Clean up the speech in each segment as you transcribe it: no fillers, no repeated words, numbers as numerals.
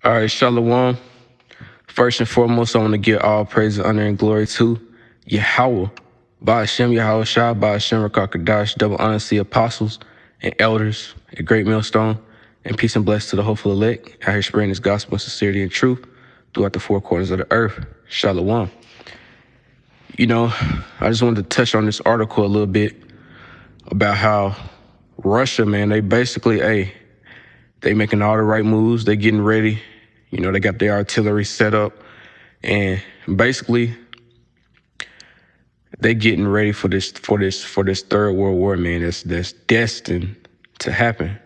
All right, Shalom. First and foremost, I want to give all praise, honor, and glory to Yahweh. By Hashem, Yahweh Shah, by Hashem, Rakakadash, double honor to the apostles and elders, a great millstone, and peace and blessings to the hopeful elect, out here spreading this gospel in sincerity and truth throughout the four corners of the earth. Shalom. You know, I just wanted to touch on this article a little bit about how Russia, man, they basically, they making all the right moves. They getting ready. You know, they got their artillery set up, and basically they getting ready for this third world war, man. That's destined to happen.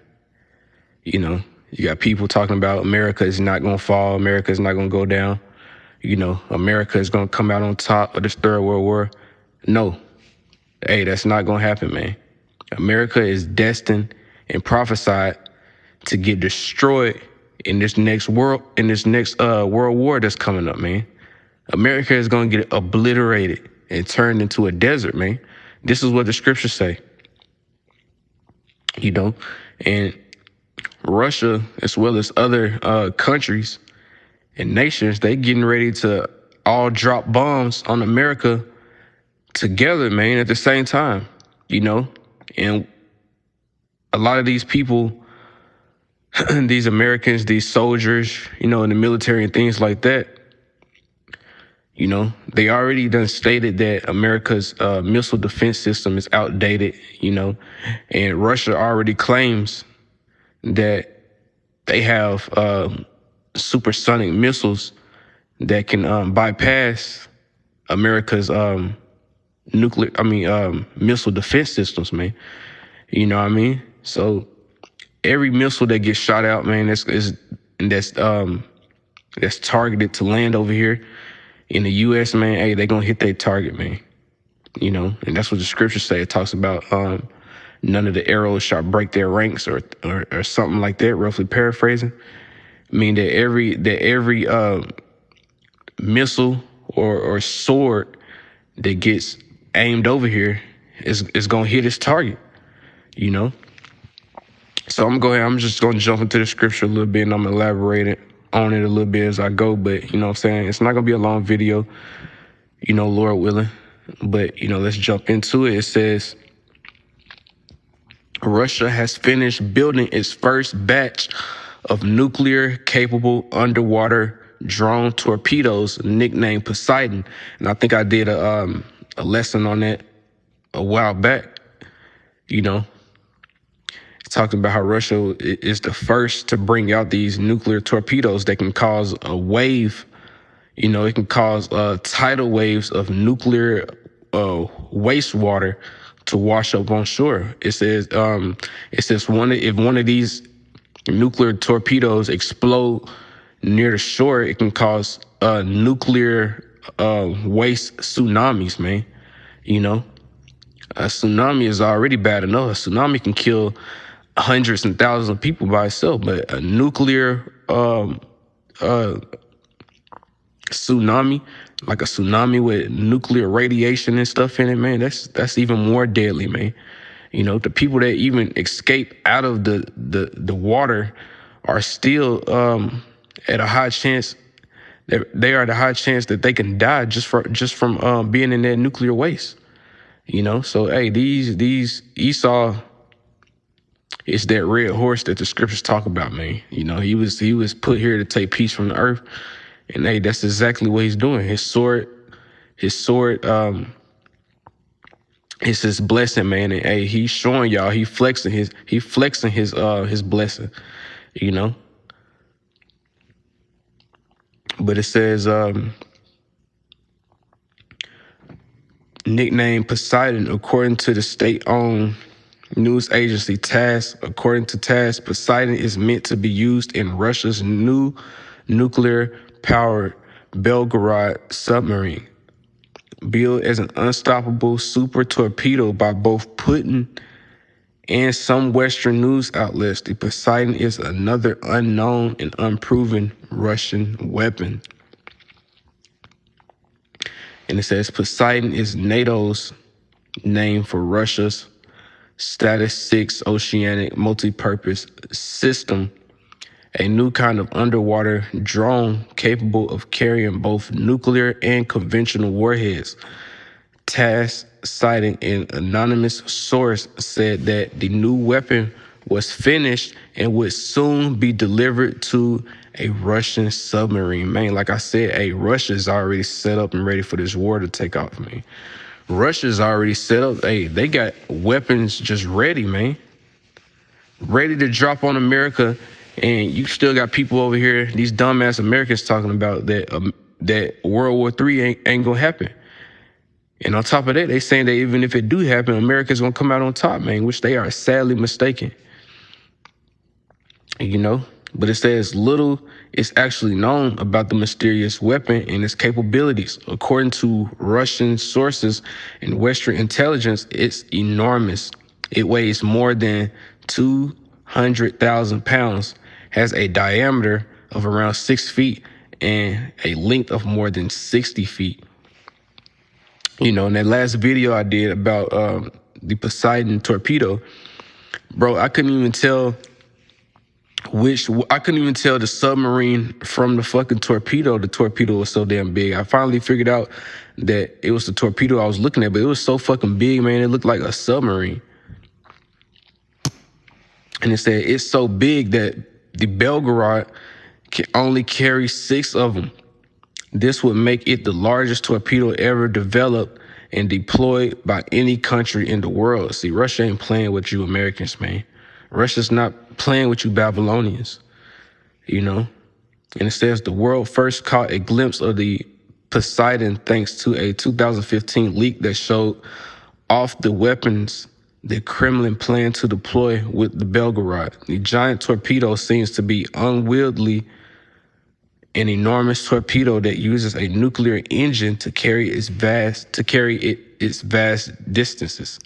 You know, you got people talking about America is not gonna fall, America is not gonna go down. You know, America is gonna come out on top of this third world war. No, that's not gonna happen, man. America is destined and prophesied to get destroyed in this next world war that's coming up, man. America is gonna get obliterated and turned into a desert, man. This is what the scriptures say. You know, and Russia, as well as other countries and nations, they getting ready to all drop bombs on America together, man, at the same time. You know, and a lot of these people, these Americans, these soldiers, you know, in the military and things like that, you know, they already done stated that America's missile defense system is outdated, you know, and Russia already claims that they have supersonic missiles that can bypass America's missile defense systems, man. You know what I mean? So every missile that gets shot out, man, that's targeted to land over here in the U.S., man, they gonna hit their target, man. You know, and that's what the scriptures say. It talks about none of the arrows shall break their ranks or something like that, roughly paraphrasing. I mean that every missile or sword that gets aimed over here is gonna hit its target, you know. So I'm just gonna jump into the scripture a little bit, and I'm gonna elaborate on it a little bit as I go. But you know what I'm saying, it's not gonna be a long video, you know, Lord willing. But you know, let's jump into it. It says, Russia has finished building its first batch of nuclear-capable underwater drone torpedoes, nicknamed Poseidon. And I think I did a lesson on that a while back. You know, it talked about how Russia is the first to bring out these nuclear torpedoes that can cause a wave. You know, it can cause tidal waves of nuclear wastewater to wash up on shore. It says if one of these nuclear torpedoes explode near the shore, it can cause nuclear waste tsunamis, man. You know, a tsunami is already bad enough. A tsunami can kill hundreds and thousands of people by itself, but a nuclear tsunami, like a tsunami with nuclear radiation and stuff in it, man, that's even more deadly, man. You know, the people that even escape out of the water are still at a high chance that they can die just from being in that nuclear waste. You know, so these Esau is that red horse that the scriptures talk about, man. You know, he was put here to take peace from the earth, and that's exactly what he's doing. His sword it's his blessing, man. And he's showing y'all, he flexing his blessing, you know. But it says nicknamed Poseidon, according to the state-owned news agency TASS. According to TASS, Poseidon is meant to be used in Russia's new nuclear-powered Belgorod submarine, billed as an unstoppable super torpedo by both Putin and some Western news outlets. The Poseidon is another unknown and unproven Russian weapon. And it says Poseidon is NATO's name for Russia's Status 6 oceanic multi-purpose system, a new kind of underwater drone capable of carrying both nuclear and conventional warheads. TASS, citing an anonymous source, said that the new weapon was finished and would soon be delivered to a Russian submarine. Man, like I said, Russia's already set up and ready for this war to take off, man. Russia's already set up. They got weapons just ready, man. Ready to drop on America, and you still got people over here, these dumbass Americans, talking about that World War III ain't gonna happen. And on top of that, they saying that even if it do happen, America's gonna come out on top, man, which they are sadly mistaken. You know, but it says little is actually known about the mysterious weapon and its capabilities. According to Russian sources and Western intelligence, it's enormous. It weighs more than 200,000 pounds, has a diameter of around 6 feet, and a length of more than 60 feet. You know, in that last video I did about the Poseidon torpedo, bro, I couldn't even tell the submarine from the fucking torpedo. The torpedo was so damn big. I finally figured out that it was the torpedo I was looking at, but it was so fucking big, man. It looked like a submarine. And it said it's so big that the Belgorod can only carry 6 of them. This would make it the largest torpedo ever developed and deployed by any country in the world. See, Russia ain't playing with you Americans, man. Russia's not playing with you Babylonians, you know? And it says the world first caught a glimpse of the Poseidon thanks to a 2015 leak that showed off the weapons the Kremlin planned to deploy with the Belgorod. The giant torpedo seems to be unwieldy, an enormous torpedo that uses a nuclear engine to carry its vast distances.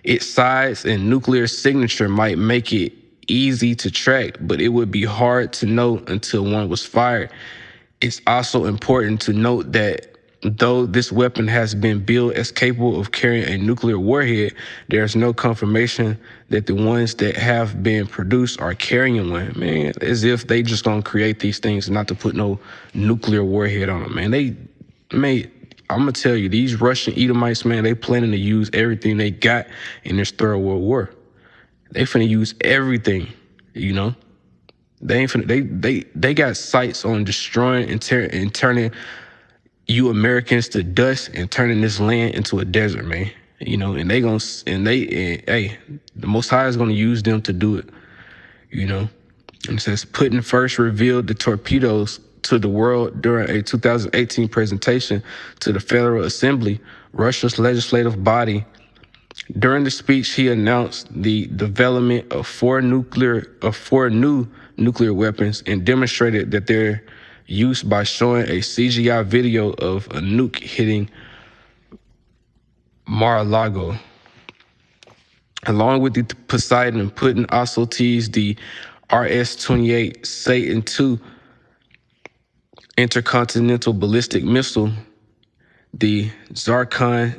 Its size and nuclear signature might make it easy to track, but it would be hard to know until one was fired. It's also important to note that though this weapon has been billed as capable of carrying a nuclear warhead, there's no confirmation that the ones that have been produced are carrying one. Man, as if they just gonna create these things not to put no nuclear warhead on them, man. I'm gonna tell you, these Russian Edomites, man, they planning to use everything they got in this Third World War. They finna use everything, you know. They ain't finna. They got sights on destroying and turning you Americans to dust and turning this land into a desert, man. You know, and hey, the Most High is gonna use them to do it. You know, and it says Putin first revealed the torpedoes to the world during a 2018 presentation to the Federal Assembly, Russia's legislative body. During the speech, he announced the development of 4 new nuclear weapons and demonstrated that their use by showing a CGI video of a nuke hitting Mar-a-Lago. Along with the Poseidon, Putin also teased the RS-28 Satan II intercontinental ballistic missile, the Zircon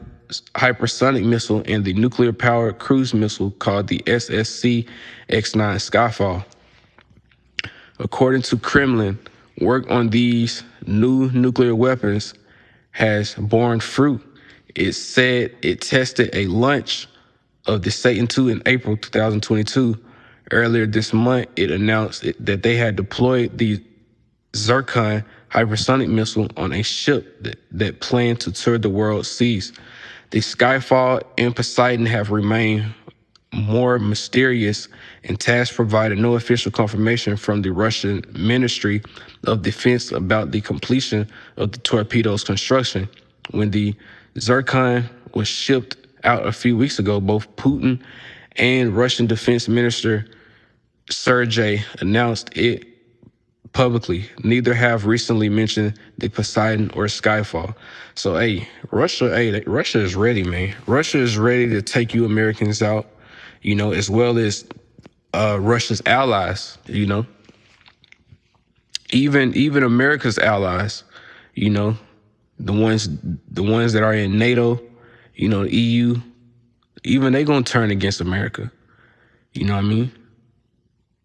hypersonic missile, and the nuclear-powered cruise missile called the SSC X-9 Skyfall. According to Kremlin, work on these new nuclear weapons has borne fruit. It said it tested a launch of the Satan II in April 2022. Earlier this month, it announced that they had deployed the Zircon hypersonic missile on a ship that planned to tour the world seas. The Skyfall and Poseidon have remained more mysterious, and TASS provided no official confirmation from the Russian Ministry of Defense about the completion of the torpedo's construction. When the Zircon was shipped out a few weeks ago, both Putin and Russian Defense Minister Sergei announced it publicly. Neither have recently mentioned the Poseidon or Skyfall. So, Russia is ready, man. Russia is ready to take you Americans out, you know, as well as Russia's allies, you know. Even America's allies, you know, the ones that are in NATO, you know, EU, even they gonna turn against America. You know what I mean?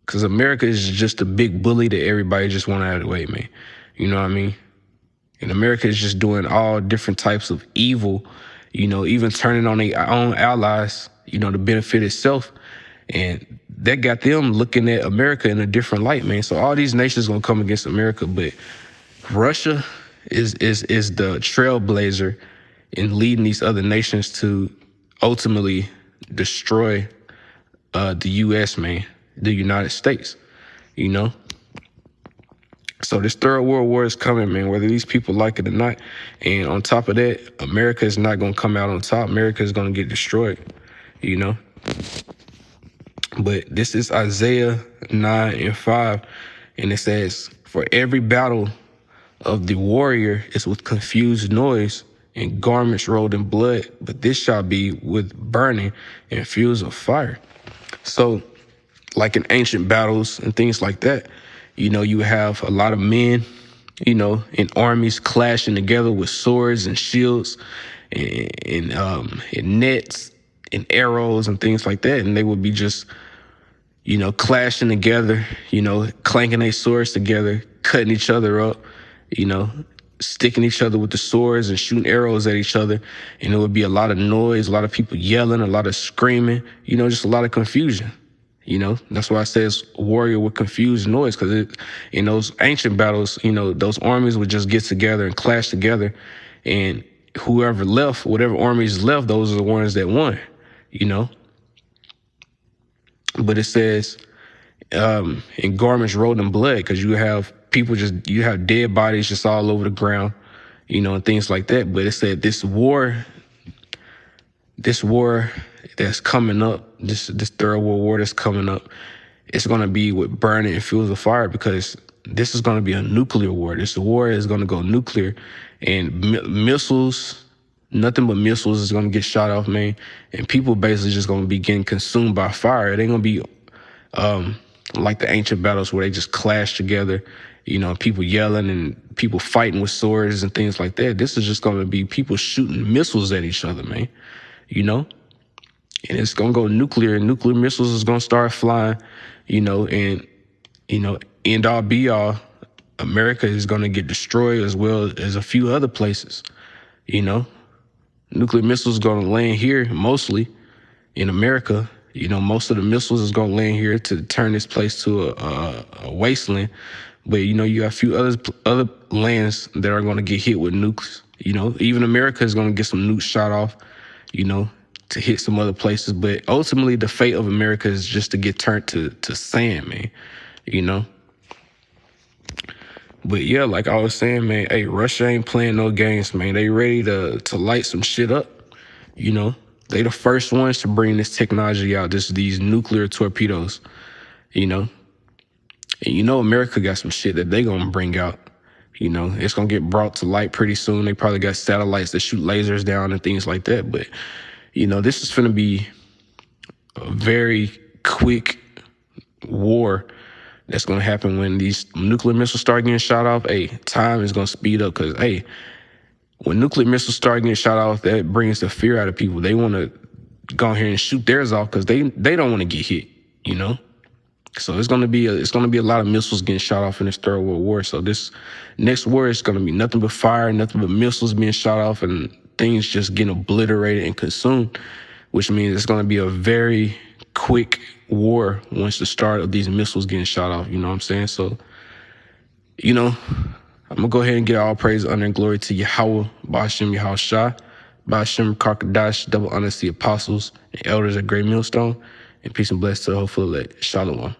Because America is just a big bully that everybody just want out of the way, man. You know what I mean? And America is just doing all different types of evil, even turning on their own allies, to benefit itself. And that got them looking at America in a different light, man. So all these nations gonna come against America, but Russia is the trailblazer in leading these other nations to ultimately destroy the U.S., man, the United States, So this third world war is coming, man, whether these people like it or not. And on top of that, America is not going to come out on top. America is going to get destroyed, But this is Isaiah 9:5. And it says, for every battle of the warrior is with confused noise and garments rolled in blood, but this shall be with burning and fuels of fire. So like in ancient battles and things like that, you have a lot of men, in armies clashing together with swords and shields and nets and arrows and things like that. And they would be just, clashing together, clanking their swords together, cutting each other up, sticking each other with the swords and shooting arrows at each other. And it would be a lot of noise, a lot of people yelling, a lot of screaming, just a lot of confusion. That's why it says warrior with confused noise, because in those ancient battles, those armies would just get together and clash together. And whoever left, whatever armies left, those are the ones that won, But it says in garments rolled in blood, because you have you have dead bodies just all over the ground, and things like that. But it said this war that's coming up, this third world war that's coming up, it's going to be with burning and fuels of fire, because this is going to be a nuclear war. This war is going to go nuclear, and missiles, nothing but missiles is going to get shot off, man. And people basically just going to be getting consumed by fire. It ain't going to be like the ancient battles where they just clash together, people yelling and people fighting with swords and things like that. This is just going to be people shooting missiles at each other, man, and it's going to go nuclear, and nuclear missiles is going to start flying, and, end all be all, America is going to get destroyed as well as a few other places, Nuclear missiles going to land here mostly in America. Most of the missiles is going to land here to turn this place to a wasteland. But, you have a few other lands that are going to get hit with nukes. Even America is going to get some nukes shot off, to hit some other places. But ultimately, the fate of America is just to get turned to sand, man, But yeah, like I was saying, man, hey, Russia ain't playing no games, man. They ready to light some shit up, They the first ones to bring this technology out, these nuclear torpedoes, And America got some shit that they gonna bring out. It's gonna get brought to light pretty soon. They probably got satellites that shoot lasers down and things like that. But, this is gonna be a very quick war that's gonna happen when these nuclear missiles start getting shot off. Hey, time is gonna speed up, because, hey, when nuclear missiles start getting shot off, that brings the fear out of people. They want to go ahead and shoot theirs off because they don't want to get hit, So it's gonna be a lot of missiles getting shot off in this third world war. So this next war is gonna be nothing but fire, nothing but missiles being shot off, and things just getting obliterated and consumed, which means it's gonna be a very quick war once the start of these missiles getting shot off. You know what I'm saying? So, I'm gonna go ahead and get all praise, honor, and glory to Yahweh, Ba'ashem Yahweh Shah, Ba'ashem Karkadash, double honor to the apostles and elders at Great Millstone, and peace and blessings to the whole full elect. Shalom.